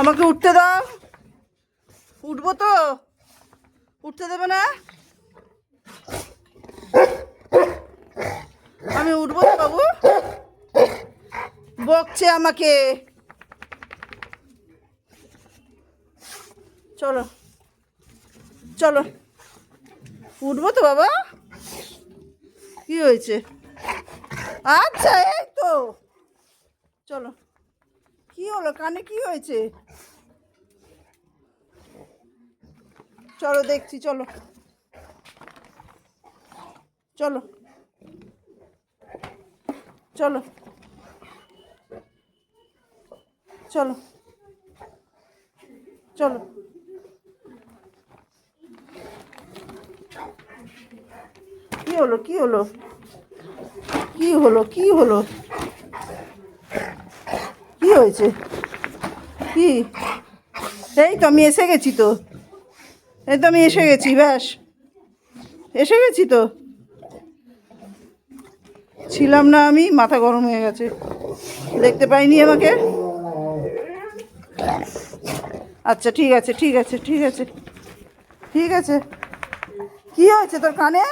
আমাকে উঠতে দাও। উঠবো তো, উঠতে দেবে না? আমি উঠবো তো বাবু, বকছে আমাকে। চলো চলো, উঠবো তো বাবা। কি হয়েছে? আচ্ছা এই তো, চলো। কি হলো, কানে কি হয়েছে? চলো দেখছি, চলো চলো চলো চলো চলো। কি হলো, কি হলো, কি হলো, কি হলো, কি হয়েছে? কি? এই তো আমি এসে গেছি তো, এই তো আমি এসে গেছি, ব্যাস এসে গেছি তো। ছিলাম না, আমি মাথা গরম হয়ে গেছে, দেখতে পাইনি আমাকে। আচ্ছা ঠিক আছে, ঠিক আছে, ঠিক আছে, ঠিক আছে। কি হয়েছে তোর কানে?